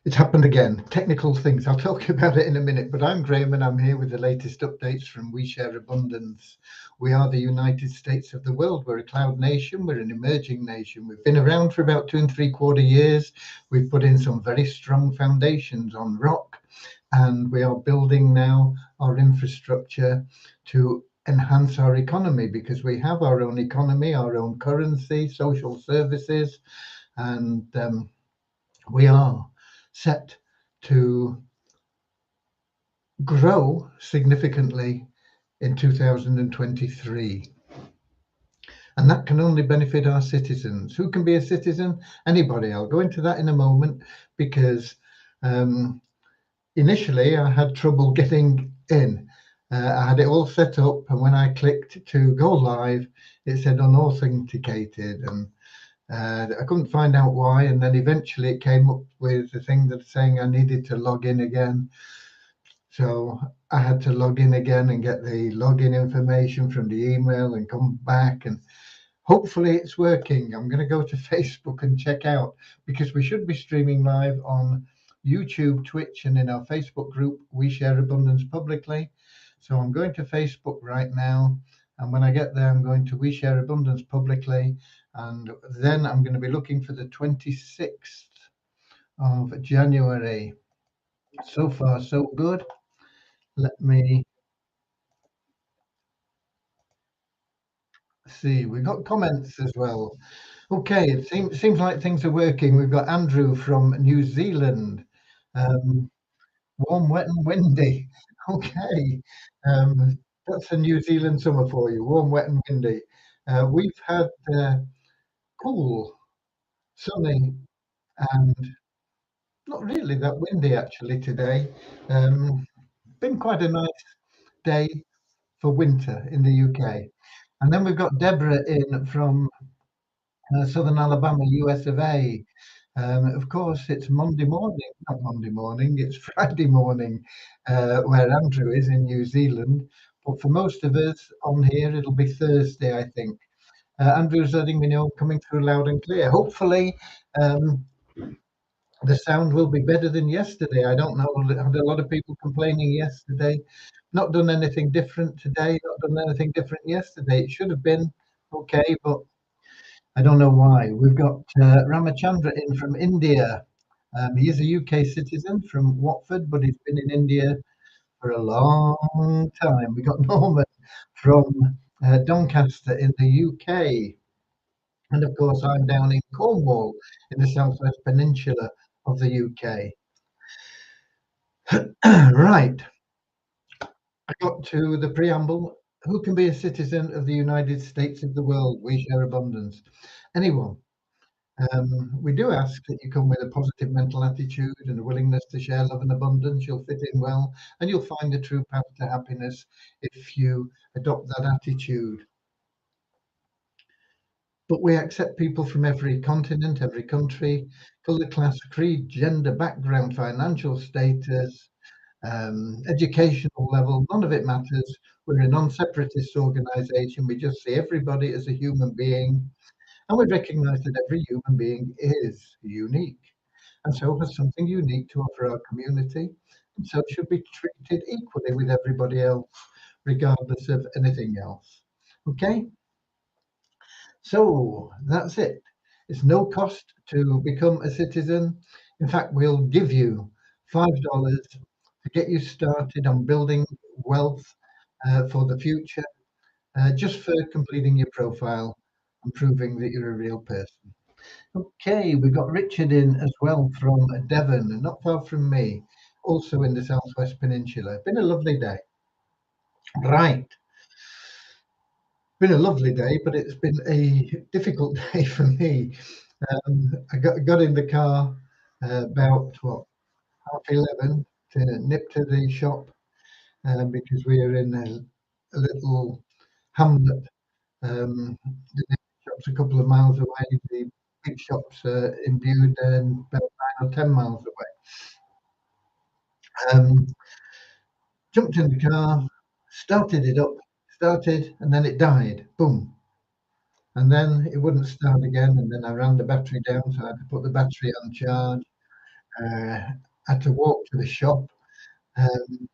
It's happened again. Technical things. I'll talk about it in a minute. But I'm Graham and I'm here with the latest updates from We Share Abundance. We are the United States of the world. We're a cloud nation. We're an emerging nation. We've been around for about 2 3/4 years. We've put in some very strong foundations on rock, and we are building now our infrastructure to enhance our economy because we have our own economy, our own currency, social services, and we are set to grow significantly in 2023. And that can only benefit our citizens. Who can be a citizen? Anybody. I'll go into that in a moment because initially I had trouble getting in. I had it all set up, and when I clicked to go live, it said unauthenticated, and I couldn't find out why. And then eventually it came up with the thing that's saying I needed to log in again. So I had to log in again and get the login information from the email and come back, and hopefully it's working. I'm going to go to Facebook and check out because we should be streaming live on YouTube, Twitch, and in our Facebook group, We Share Abundance Publicly. So I'm going to Facebook right now. And when I get there, I'm going to We Share Abundance Publicly. And then I'm going to be looking for the 26th of January. So far, so good. Let me see. We've got comments as well. Okay, it seems like things are working. We've got Andrew from New Zealand. Um, Warm, wet, and windy. Okay, that's a New Zealand summer for you. Warm, wet, and windy. We've had cool, sunny, and not really that windy actually today. Been quite a nice day for winter in the UK. And then we've got Deborah in from Southern Alabama, US of A. Of course, it's Monday morning, not Monday morning, it's Friday morning where Andrew is in New Zealand. But for most of us on here, it'll be Thursday, I think. Andrew's letting me know coming through loud and clear. Hopefully, um, the sound will be better than yesterday. I don't know. I had a lot of people complaining yesterday. Not done anything different today, not done anything different yesterday. It should have been okay, but I don't know why. We've got Ramachandra in from India. He is a UK citizen from Watford, but he's been in India for a long time. We got Norman from Doncaster in the UK. And of course, I'm down in Cornwall in the Southwest Peninsula of the UK. Right. I got to the preamble. Who can be a citizen of the United States of the world? We share abundance. Anyone. We do ask that you come with a positive mental attitude and a willingness to share love and abundance. You'll fit in well, and you'll find the true path to happiness if you adopt that attitude. But we accept people from every continent, every country, colour, class, creed, gender, background, financial status, educational level. None of it matters. We're a non-separatist organisation. We just see everybody as a human being. And we recognize that every human being is unique and so has something unique to offer our community, and so should be treated equally with everybody else, regardless of anything else. Okay, so that's it. It's no cost to become a citizen. In fact, we'll give you $5 to get you started on building wealth for the future, just for completing your profile and proving that you're a real person. Okay, we've got Richard in as well from Devon, not far from me, also in the Southwest Peninsula. Been a lovely day. Right, been a lovely day, but it's been a difficult day for me. I got in the car about what 11:30 to nip to the shop because we are in a little hamlet. The next shop's a couple of miles away. The big shop's in Bude, about 9 or 10 miles away. Jumped in the car, started it up, started, and then it died. Boom. And then it wouldn't start again. And then I ran the battery down, so I had to put the battery on charge. uh, had to walk to the shop, um,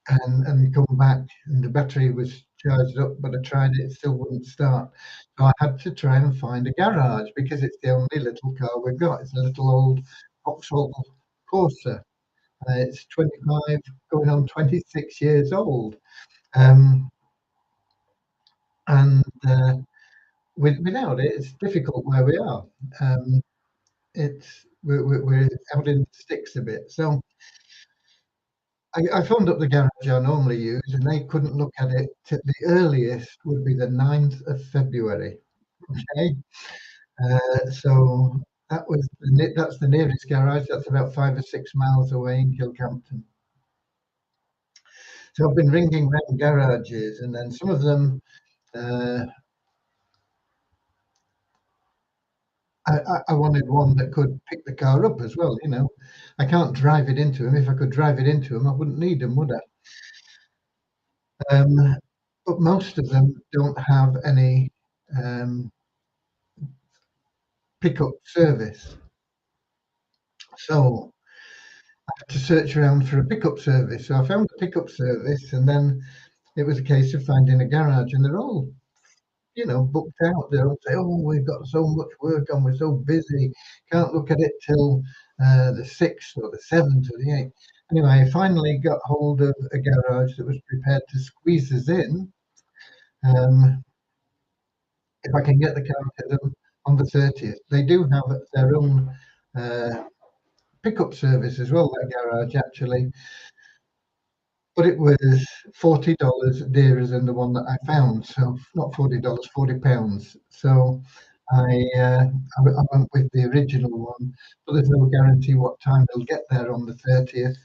and come back, and the battery was charged up, but I tried it, it still wouldn't start. So I had to try and find a garage because it's the only little car we've got. It's a little old Vauxhall Corsa. It's 25, going on 26 years old. Um, and without it, it's difficult where we are. Um, we're out in the sticks a bit. So I phoned up the garage I normally use, and they couldn't look at it. The earliest would be the 9th of February. Okay, so that's the nearest garage. That's about 5 or 6 miles away in Kilcampton. So I've been ringing round garages, and then some of them. Uh, I wanted one that could pick the car up as well. I can't drive it into them. If I could drive it into them, I wouldn't need them, would I? But most of them don't have any um, pickup service. So I had to search around for a pickup service. So I found a pickup service, and then it was a case of finding a garage, and they're all, booked out. They'll say, "Oh, we've got so much work on. We're so busy. Can't look at it till the 6th or the 7th or the 8th." Anyway, I finally got hold of a garage that was prepared to squeeze us in. Um, if I can get the car to them on the 30th. They do have their own uh, pickup service as well, that garage actually, but it was $40 dearer than the one that I found. So not $40, £40. So I went with the original one, but there's no guarantee what time they'll get there on the 30th.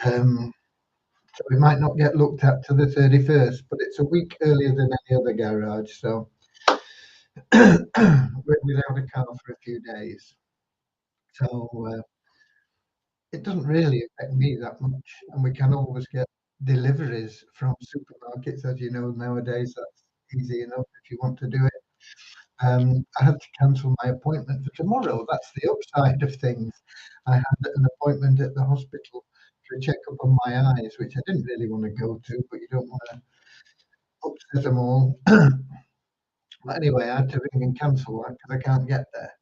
So we might not get looked at to the 31st, but it's a week earlier than any other garage. So we're without a car for a few days. So it doesn't really affect me that much, and we can always get deliveries from supermarkets, as you know, nowadays. That's easy enough if you want to do it. I had to cancel my appointment for tomorrow. That's the upside of things. I had an appointment at the hospital for a checkup on my eyes, which I didn't really want to go to, but you don't want to upset them all. But anyway, I had to ring and cancel that because I can't get there.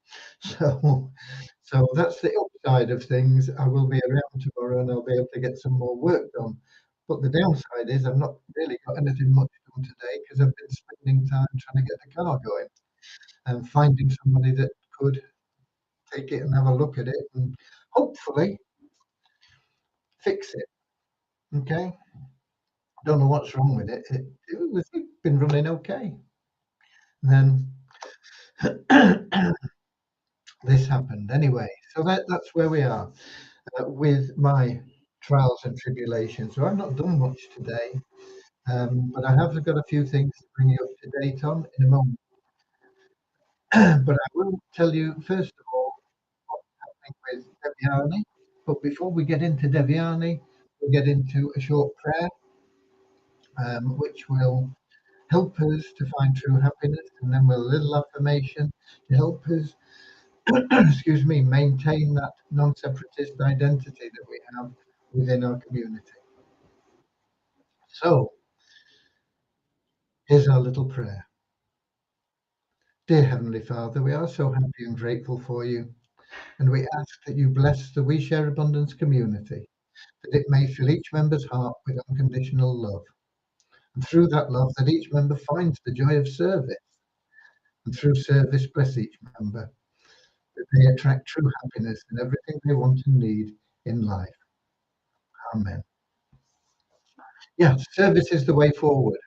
So, so that's the upside of things. I will be around tomorrow and I'll be able to get some more work done. But the downside is I've not really got anything much done today because I've been spending time trying to get the car going and finding somebody that could take it and have a look at it and hopefully fix it. Okay. Don't know what's wrong with it. It's been running okay. And then this happened anyway. So that's where we are with my trials and tribulations. So I've not done much today, but I have got a few things to bring you up to date on in a moment. But I will tell you first of all what's happening with Devyani. But before we get into Devyani, we'll get into a short prayer, which will help us to find true happiness, and then we'll a little affirmation to help us excuse me, maintain that non-separatist identity that we have within our community. So here's our little prayer. Dear Heavenly Father, we are so happy and grateful for you, and we ask that you bless the We Share Abundance community, that it may fill each member's heart with unconditional love, and through that love that each member finds the joy of service, and through service bless each member, that they attract true happiness in everything they want and need in life. Amen. Yeah, service is the way forward.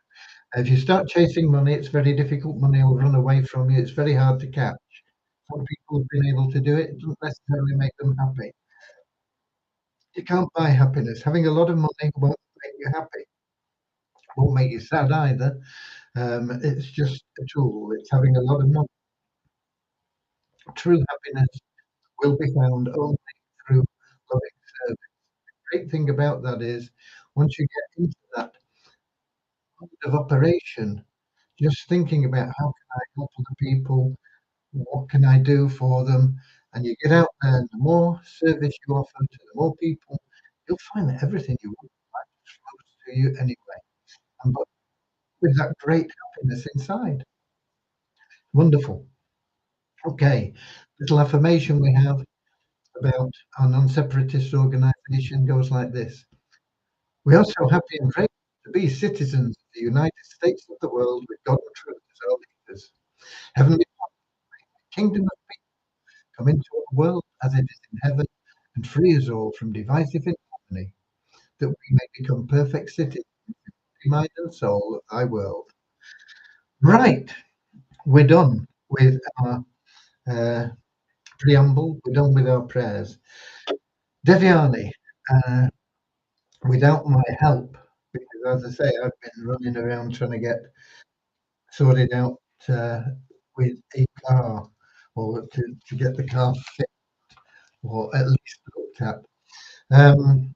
If you start chasing money, it's very difficult. Money will run away from you. It's very hard to catch. Some people have been able to do it. It doesn't necessarily make them happy. You can't buy happiness. Having a lot of money won't make you happy. Won't make you sad either. It's just a tool. It's having a lot of money. True happiness will be found only through loving service. The great thing about that is once you get into that mode of operation, just thinking about how can I help other people, what can I do for them? and you get out there, and the more service you offer to the more people, you'll find that everything you want in life just flows to you anyway. And but with that great happiness inside. Wonderful. Okay. Little affirmation we have about our non-separatist organization goes like this. We are so happy and grateful to be citizens of the United States of the world with God and truth as our leaders. Heavenly Father, kingdom of peace come into our world as it is in heaven and free us all from divisive inharmony, that we may become perfect citizens in body, mind and soul of thy world. Right, we're done with our uh, preamble, we're done with our prayers. Deviani, uh, without my help, because as I say, I've been running around trying to get sorted out with a car or to get the car fit or at least looked at. Um,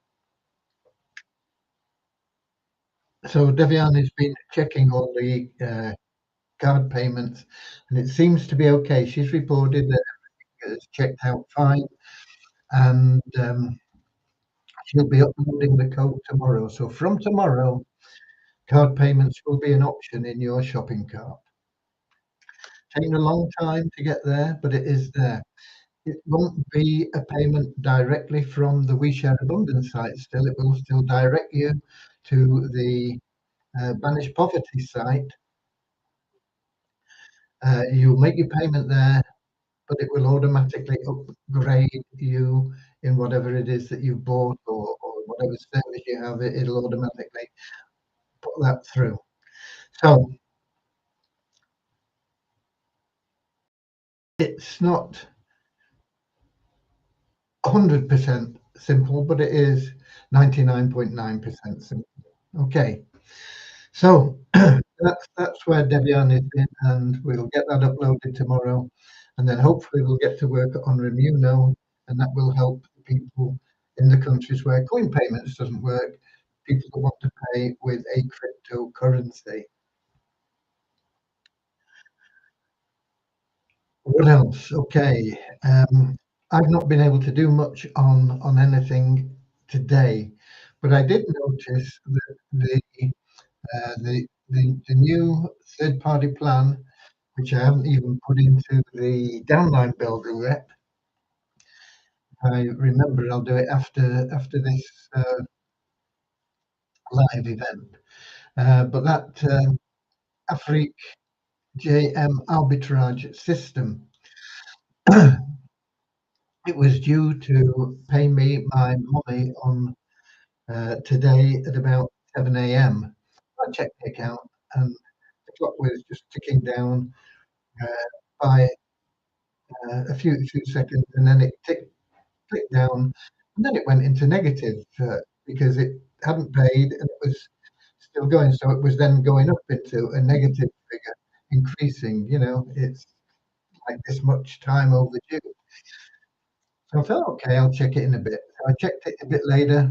so Devian has been checking all the card payments and it seems to be okay. She's reported that everything is checked out fine and she'll be uploading the code tomorrow. So from tomorrow, card payments will be an option in your shopping cart. Taking a long time to get there, but it is there. It won't be a payment directly from the We Share Abundance site still. It will still direct you to the Banish Poverty site. You'll make your payment there, but it will automatically upgrade you in whatever it is that you've bought or whatever service you have. It'll automatically put that through. So it's not 100% simple, but it is 99.9% simple. Okay. So that's where Debian is in, and we'll get that uploaded tomorrow, and then hopefully we'll get to work on Remuno, and that will help people in the countries where coin payments doesn't work, people that want to pay with a cryptocurrency. What else? Okay, I've not been able to do much on anything today, but I did notice that the new third-party plan, which I haven't even put into the downline builder yet. I remember I'll do it after this live event. But that Afrique JM arbitrage system, it was due to pay me my money on today at about 7 a.m. I checked the account and the clock was just ticking down by a few seconds, and then it clicked down, and then it went into negative because it hadn't paid and it was still going. So it was then going up into a negative figure, increasing. It's like this much time overdue. So I thought, okay, I'll check it in a bit. So I checked it a bit later,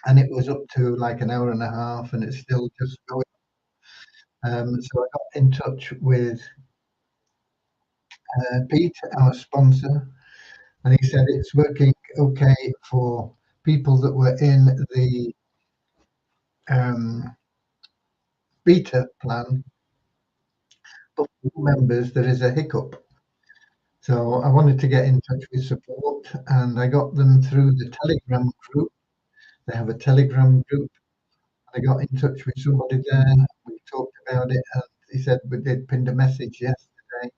and it was up to like an hour and a half, and it's still just going. So I got in touch with Pete, our sponsor, and he said it's working okay for people that were in the beta plan, but for members there is a hiccup. So I wanted to get in touch with support, and I got them through the Telegram group. They have a Telegram group. I got in touch with somebody there. We talked about it, and he said we did pinned a message yesterday.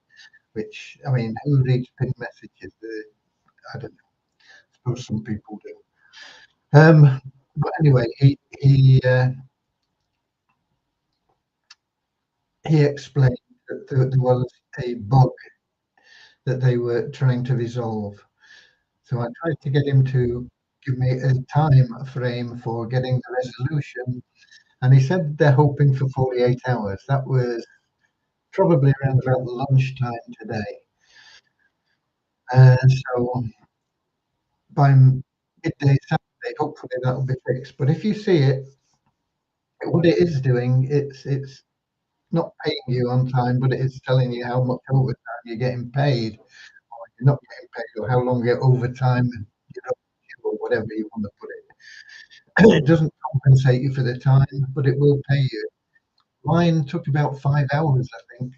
Which, I mean, who reads pinned messages? I don't know. I suppose some people do. But anyway, he explained that there was a bug that they were trying to resolve. So I tried to get him to give me a time frame for getting the resolution, and he said they're hoping for 48 hours. That was probably around about lunchtime today. So by midday Saturday, hopefully that'll be fixed. But if you see it, what it is doing, it's not paying you on time, but it is telling you how much overtime you're getting paid you're not getting paid, or how long your overtime and your or whatever you want to put it. It doesn't compensate you for the time, but it will pay you. Mine took about 5 hours, I think.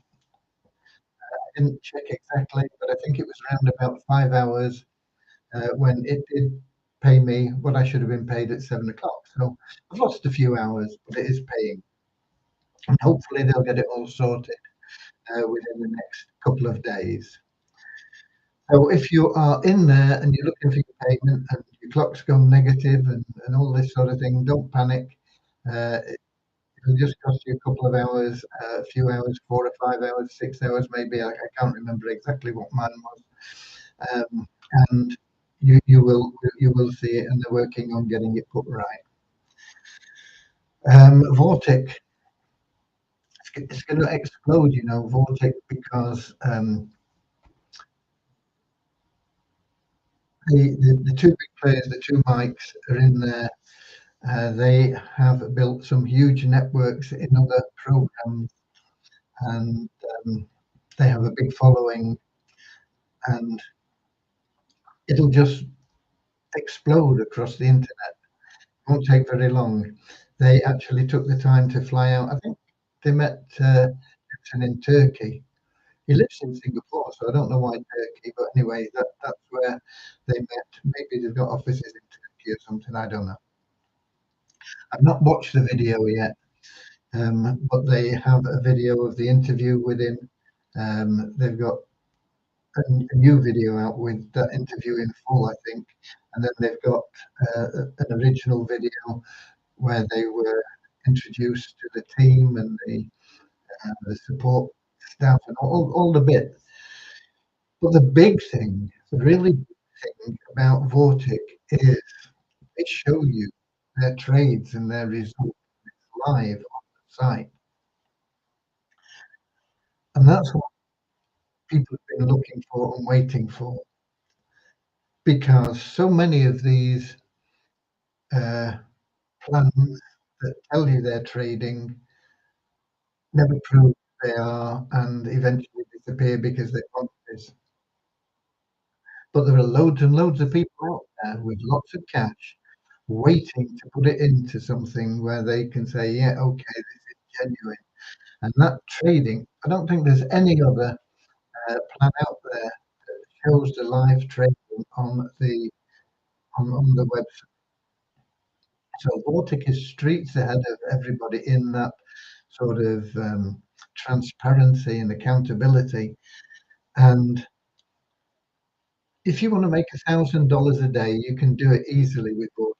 I didn't check exactly, but I think it was around about 5 hours, when it did pay me what I should have been paid at 7 o'clock. So I've lost a few hours, but it is paying. And hopefully they'll get it all sorted, within the next couple of days. So if you are in there and you're looking for your payment and your clock's gone negative and all this sort of thing, don't panic. It'll just cost you a couple of hours, a few hours, 4 or 5 hours, 6 hours maybe. I can't remember exactly what mine was. Um, and you will see it, and they're working on getting it put right. Vortic, it's going to explode, Vortic, because the two big players, the two mics are in there. They have built some huge networks in other programs, and they have a big following, and it'll just explode across the internet. It won't take very long. They actually took the time to fly out. I think they met Nixon in Turkey. He lives in Singapore, so I don't know why Turkey, but anyway, that's where they met. Maybe they've got offices in Turkey or something. I don't know. I've not watched the video yet, but they have a video of the interview with him. They've got a new video out with that interview in full, I think, and then they've got an original video where they were introduced to the team and the support staff and all the bits. But the big thing, the really big thing about Vortic is they show you their trades and their results live on the site. And that's what people have been looking for and waiting for, because so many of these uh, plans that tell you they're trading never prove they are, and eventually disappear because they're quantities. But there are loads and loads of people out there with lots of cash waiting to put it into something where they can say, yeah, okay, this is genuine. And that trading, I don't think there's any other plan out there that shows the live trading on the website. So Vortic is streets ahead of everybody in that sort of transparency and accountability. And if you want to make $1,000 a day, you can do it easily with Vortic.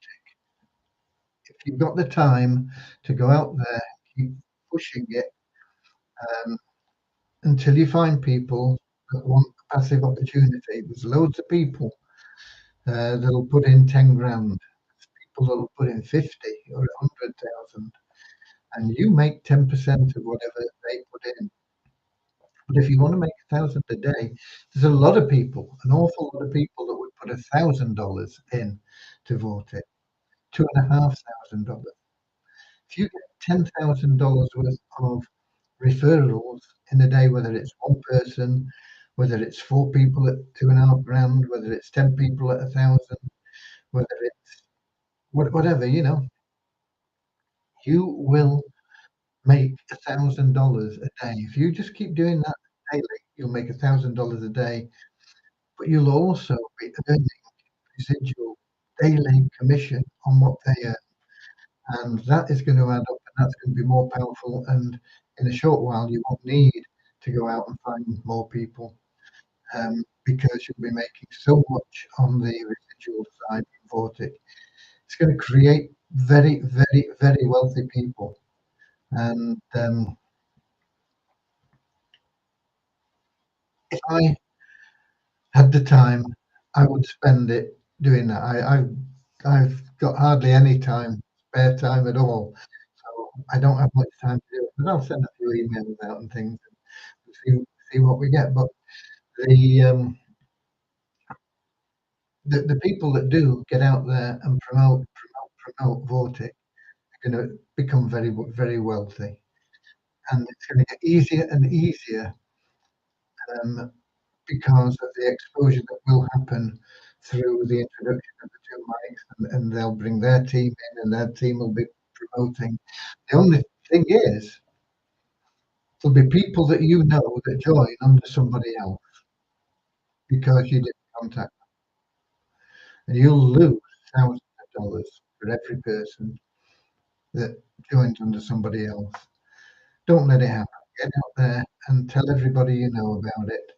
If you've got the time to go out there, keep pushing it, um, until you find people that want a passive opportunity. There's loads of people that'll put in 10 grand, people that'll put in 50 or 100,000, and you make 10% of whatever they put in. But if you want to make 1,000 a day, there's a lot of people, an awful lot of people that would put $1,000 in to Vortic, $2,500. If you get $10,000 worth of referrals in a day, whether it's one person, whether it's four people at 2.5 grand, whether it's 10 people at 1,000, whether it's whatever, you will make $1,000 a day. If you just keep doing that daily, you'll make $1,000 a day, but you'll also be earning residual daily commission on what they earn. And that is going to add up, and that's going to be more powerful. And in a short while, you won't need to go out and find more people, because you'll be making so much on the residual side in Vortic. It's going to create very, very, very wealthy people. And if I had the time, I would spend it doing that. I've got hardly any time, spare time at all, so I don't have much time to do it. But I'll send a few emails out and things and see what we get. But the um, the people that do get out there and promote Vortic are going to become very very wealthy, and it's going to get easier and easier, um, because of the exposure that will happen through the introduction of the 2 mics, and they'll bring their team in, and their team will be promoting. The only thing is, there'll be people that you know that join under somebody else because you didn't contact them, and you'll lose thousands of dollars for every person that joins under somebody else. Don't let it happen. Get out there and tell everybody you know about it,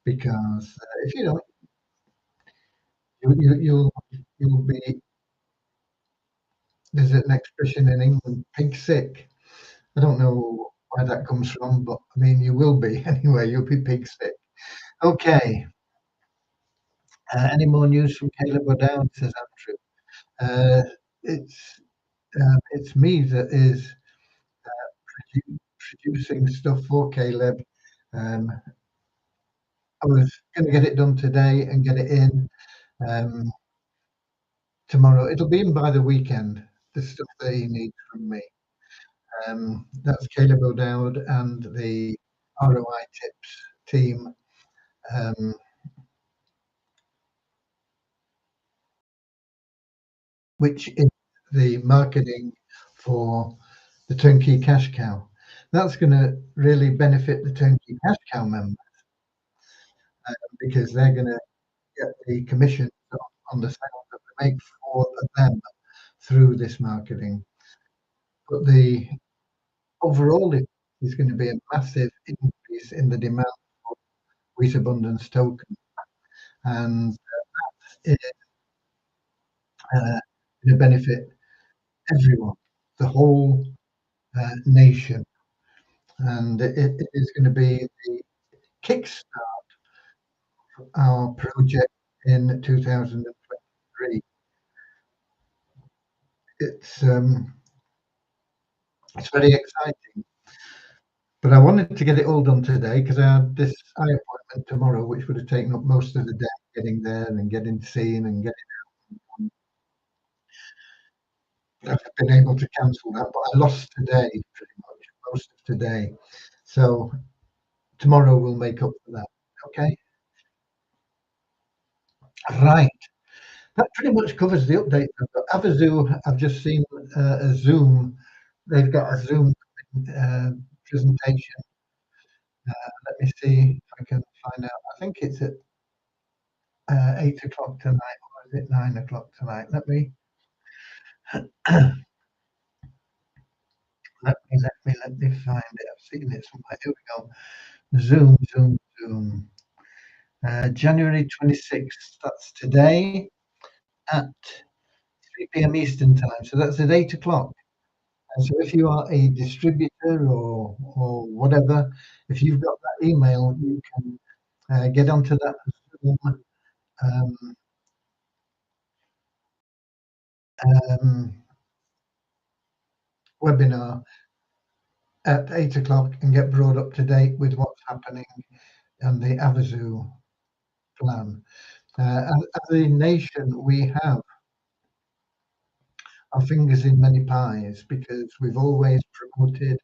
because if you don't, you'll you'll be. There's an expression in England, pig sick. I don't know where that comes from, but I mean, you will be anyway. You'll be pig sick. Okay. Any more news from Caleb O'Dowd? Says Andrew. Uh, it's it's me that is producing stuff for Caleb. Um, I was going to get it done today and get it in um, tomorrow. It'll be in by the weekend. The stuff that he needs from me. That's Caleb O'Dowd and the ROI Tips team, um, which is the marketing for the Turnkey Cash Cow. That's going to really benefit the Turnkey Cash Cow members because they're going to get the commission on the sales that they make for them through this marketing. But the overall is going to be a massive increase in the demand for Wheat Abundance token, and it going to benefit everyone, the whole nation, and it is going to be the kickstart of our project in 2023. It's very exciting, but I wanted to get it all done today because I had this eye appointment tomorrow, which would have taken up most of the day getting there and getting seen and getting. I've been able to cancel that, but I lost today pretty much most of today, so tomorrow we'll make up for that. Okay, right. That pretty much covers the update. Avazoo, I've just seen a Zoom. They've got a Zoom presentation. Let me see if I can find out. I think it's at 8 o'clock tonight, or is it 9 o'clock tonight? Let me find it. I've seen it somewhere. Here we go. Zoom. January 26th. That's today at 3 p.m. Eastern time. So that's at 8 o'clock. And so if you are a distributor or whatever, if you've got that email, you can get onto that Zoom um, webinar at 8 o'clock and get brought up to date with what's happening and the Avazoo plan. As a nation, we have our fingers in many pies because we've always promoted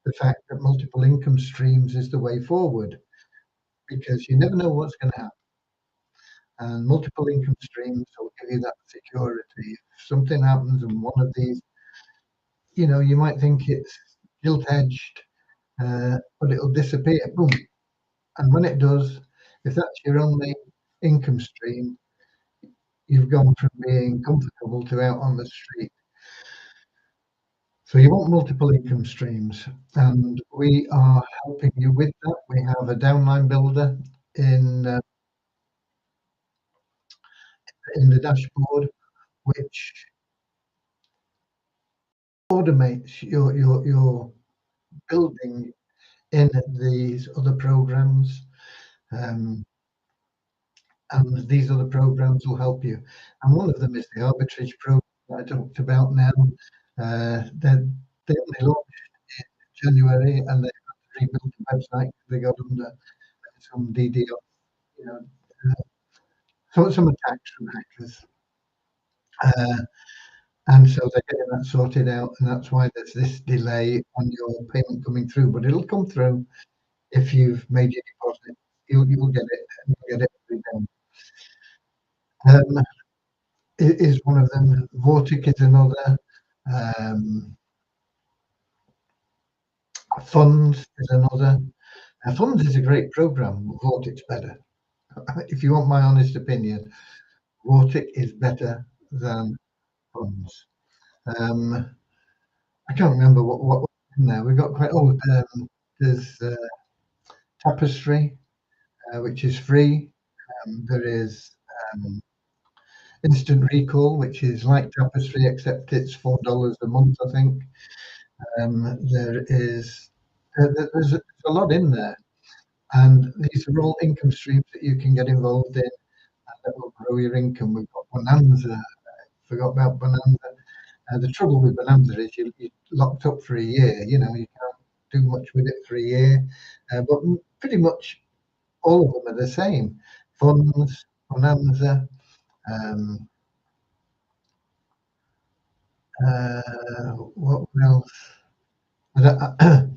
the fact that multiple income streams is the way forward, because you never know what's going to happen. And multiple income streams will give you that security. If something happens and one of these, you might think it's gilt edged, but it'll disappear, boom. And when it does, if that's your only income stream, you've gone from being comfortable to out on the street. So you want multiple income streams, and we are helping you with that. We have a downline builder in the dashboard, which automates your building in these other programs, and these other programs will help you. And one of them is the arbitrage program that I talked about now. They only launched in January, and they had to rebuild the website. They got under some DDoS, you know, some attacks from hackers. And so they're getting that sorted out, and that's why there's this delay on your payment coming through. But it'll come through if you've made your deposit. you'll get it. You'll get it every day. Um, is one of them. Vortic is another. Um, Funds is another. Funds is a great program. Vortic's better. If you want my honest opinion, Vortic is better than Funds. Um, I can't remember what was in there. We've got quite. Oh, there's Tapestry, which is free. There is um, Instant Recall, which is like Tapestry, except it's $4 a month, I think. There is there's a lot in there, and these are all income streams that you can get involved in, and that will grow your income. We've got Bonanza. Forgot about Bonanza. The trouble with Bonanza is you're locked up for a year. You know, you can't do much with it for a year. But pretty much all of them are the same. Funds, Bonanza, um, what else? I don't,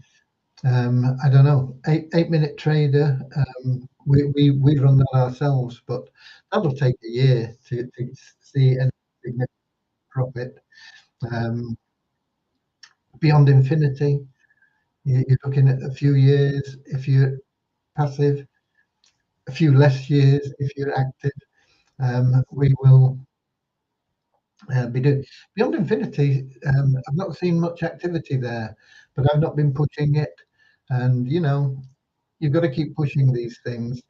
I don't know. 8 Minute Trader. We run that ourselves, but that'll take a year to see any significant profit. Um, Beyond Infinity, you're looking at a few years if you're passive, a few less years if you're active. We will be doing Beyond Infinity. I've not seen much activity there, but I've not been pushing it. And you've got to keep pushing these things.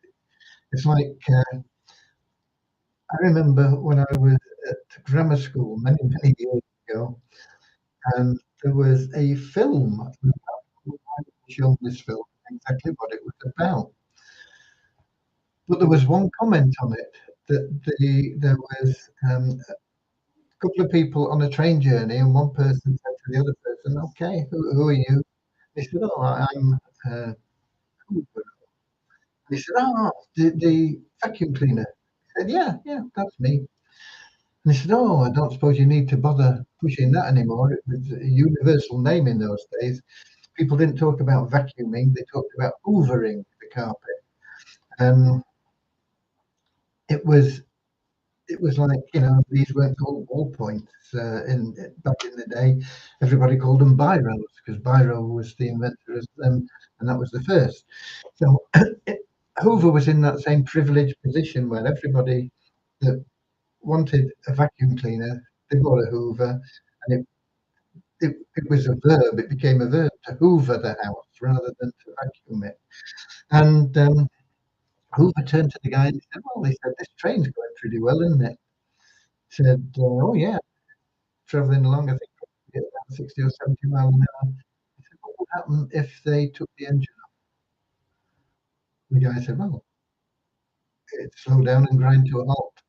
It's like I remember when I was at grammar school many years ago, and there was a film. I shown this film exactly what it was about, but there was one comment on it that there was a couple of people on a train journey, and one person said to the other person, "Okay, who are you?" They said, "Oh, I'm." Uh, Cooper." They said, "Oh, the vacuum cleaner." I said, "Yeah, yeah, that's me." And they said, "Oh, I don't suppose you need to bother pushing that anymore. It was a universal name in those days. People didn't talk about vacuuming; they talked about hoovering the carpet." Um, it was it was like these weren't called ballpoints in back in the day. Everybody called them biros because biro was the inventor of them, and that was the first. So Hoover was in that same privileged position where everybody that wanted a vacuum cleaner, they bought a Hoover, and it was a verb. It became a verb to hoover the house rather than to vacuum it. And Hoover turned to the guy and he said, "Well," he said, "this train's going pretty well, isn't it?" He said, "Oh yeah, traveling along, I think probably at about 60 or 70 miles an hour." He said, "What would happen if they took the engine off?" The guy said, "Well, it'd slow down and grind to a halt."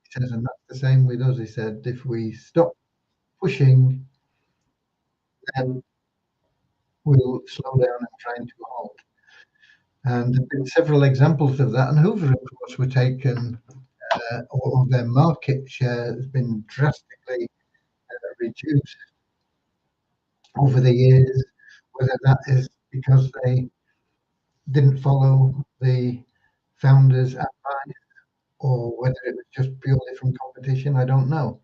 He says, "And that's the same with us." He said, "If we stop pushing, then we'll slow down and grind to a halt." And there have been several examples of that. And Hoover, of course, were taken, or their market share has been drastically reduced over the years, whether that is because they didn't follow the founders' advice or whether it was just purely from competition, I don't know.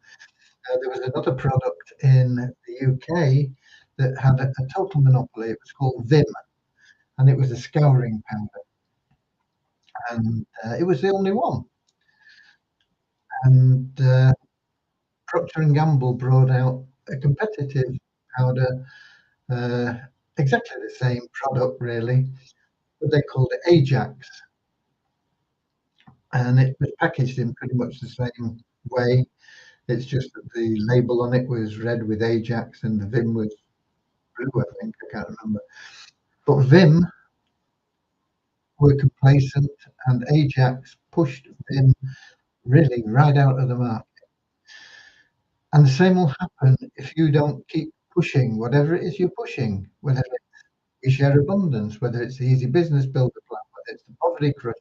There was another product in the UK that had a total monopoly. It was called Vim, and it was a scouring powder, and it was the only one. And Procter and Gamble brought out a competitive powder, uh, exactly the same product, really, but they called it Ajax, and it was packaged in pretty much the same way. It's just that the label on it was red with Ajax, and the Vim was blue. I think I can't remember, but Vim were complacent, and Ajax pushed Vim really right out of the market. And the same will happen if you don't keep pushing whatever it is you're pushing, whether we share abundance, whether it's the Easy Business Builder plan, whether it's the Poverty Crusher,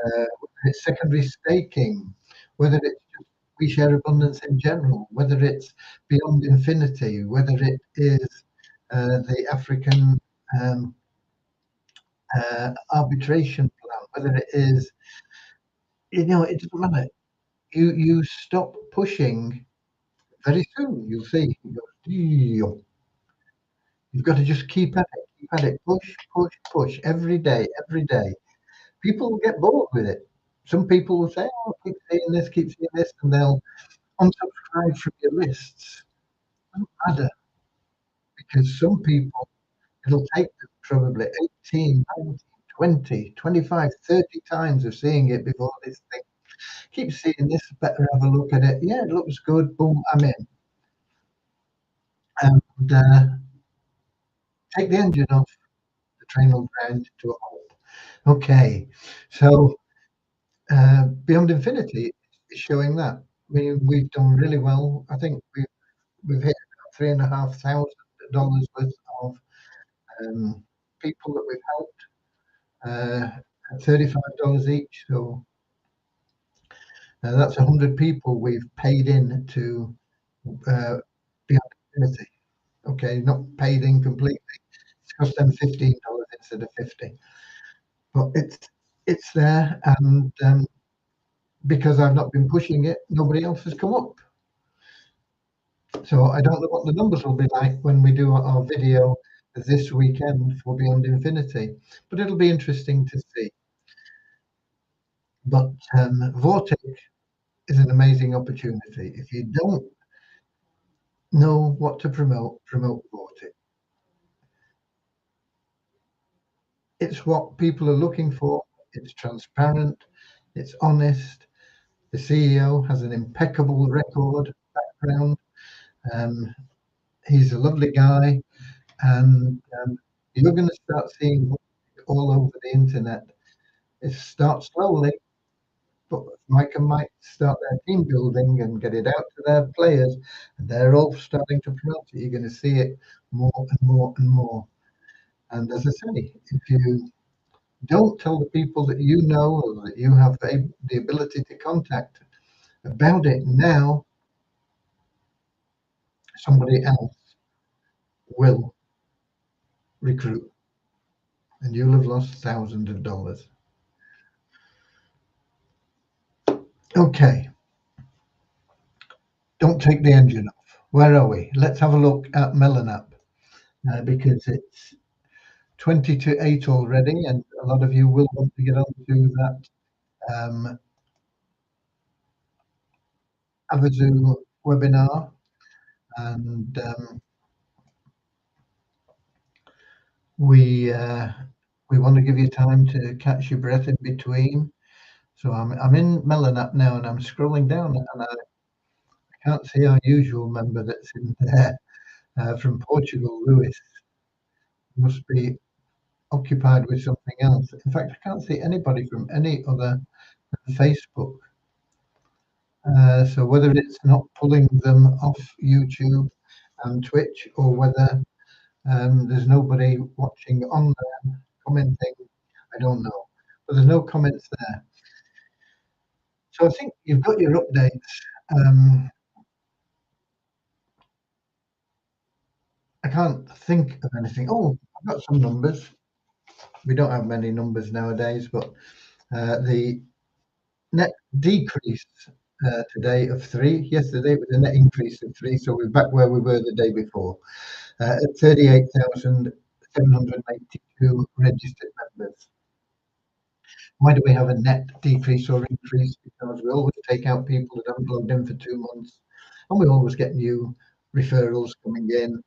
whether it's secondary staking, whether it's just we share abundance in general, whether it's Beyond Infinity, whether it is the African arbitration plan, whether it is, it doesn't matter. You stop pushing very soon. You'll see. You've got to just keep at it, push, push, push every day, every day. People will get bored with it. Some people will say, "Oh, keep seeing this," and they'll unsubscribe from your lists. Doesn't matter, because some people, it'll take them probably 18, 19, 20, 25, 30 times of seeing it before they think, keep seeing this, better have a look at it. Yeah, it looks good. Boom, I'm in. And take the engine off, the train will grind to a halt. Okay, so Beyond Infinity is showing that. We've done really well. I think we've hit about $3,500 worth of people that we've helped at $35 each. So that's 100 people we've paid in to Beyond Infinity. Okay, not paid in completely. It's cost them $15 instead of 50. But it's there, and because I've not been pushing it, nobody else has come up. So I don't know what the numbers will be like when we do our video this weekend for Beyond Infinity, but it'll be interesting to see. But Vortic is an amazing opportunity. If you don't know what to promote Vortic. It's what people are looking for. It's transparent. It's honest. The CEO has an impeccable record background. Um, he's a lovely guy, and you're going to start seeing all over the internet. It starts slowly, but Mike and Mike start their team building and get it out to their players, and they're all starting to promote it. You're going to see it more and more and more. And as I say, if you don't tell the people that you know or that you have the ability to contact about it now, somebody else will recruit, and you'll have lost thousands of dollars. Okay, don't take the engine off. Where are we? Let's have a look at Melon because it's 20 to 8 already, and a lot of you will want to get onto that Avazu webinar. And we want to give you time to catch your breath in between. So I'm in Melon now, and I'm scrolling down, and I can't see our usual member that's in there from Portugal, Lewis. Must be occupied with something else. In fact, I can't see anybody from any other Facebook. So whether it's not pulling them off YouTube and Twitch, or whether there's nobody watching on there commenting, I don't know. But there's no comments there. So I think you've got your updates. I can't think of anything. Oh, I've got some numbers. We don't have many numbers nowadays, but the net decrease today of 3. Yesterday was a net increase of 3, so we're back where we were the day before at 38,782 registered members. Why do we have a net decrease or increase? Because we always take out people that haven't logged in for 2 months, and we always get new referrals coming in,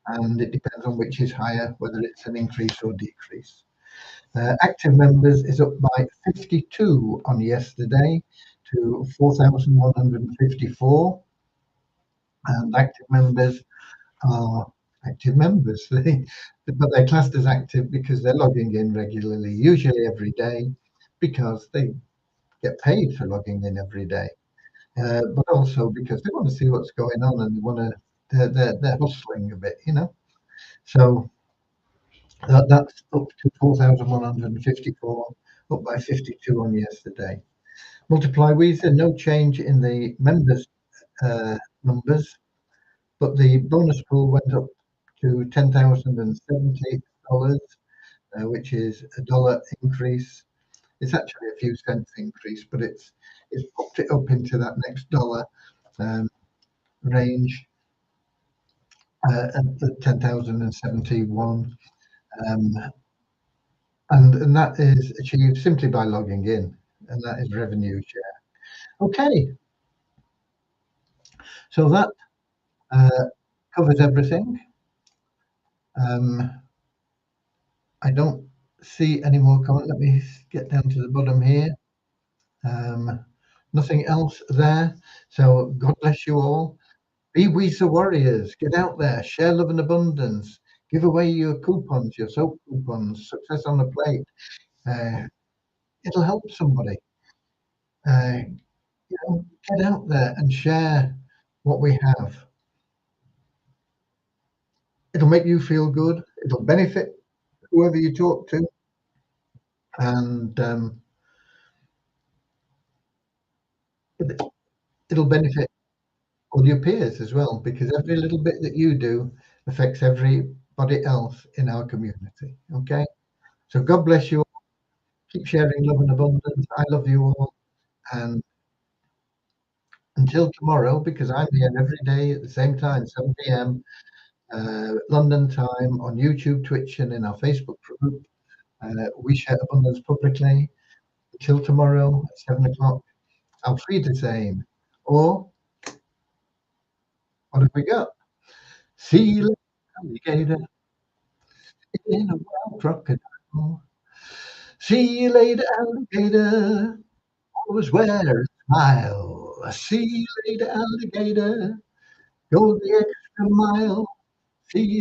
and it depends on which is higher, whether it's an increase or decrease. Active members is up by 52 on yesterday to 4,154, and active members are active members, but they're classed as active because they're logging in regularly, usually every day, because they get paid for logging in every day, but also because they want to see what's going on, and they want to, they're hustling a bit, So that's up to 4,154, up by 52 on yesterday. Multiply Weezer, no change in the members numbers, but the bonus pool went up to $10,070, which is a dollar increase. It's actually a few cents increase, but it's popped it up into that next dollar um, range at the 10,071. Um, and that is achieved simply by logging in, and that is revenue share. Okay, so that uh, covers everything. Um, I don't see any more comment. Let me get down to the bottom here. Um, Nothing else there. So God bless you all. Be we the warriors. Get out there. Share love and abundance. Give away your coupons, your soap coupons. Success on the plate. Uh, it'll help somebody. Uh, get out there and share what we have. It'll make you feel good. It'll benefit whoever you talk to, and it, it'll benefit all your peers as well, because every little bit that you do affects everybody else in our community. Okay, so God bless you all. Keep sharing love and abundance. I love you all, and until tomorrow, because I'm here every day at the same time, 7 p.m. London time, on YouTube, Twitch, and in our Facebook group. We share abundance publicly. Until tomorrow at 7 o'clock, Auf Wiedersehen. Or what have we got? See you later, alligator in a wild crocodile. See you later, alligator. Always wear a smile. See you later, alligator. Go the extra mile. See you.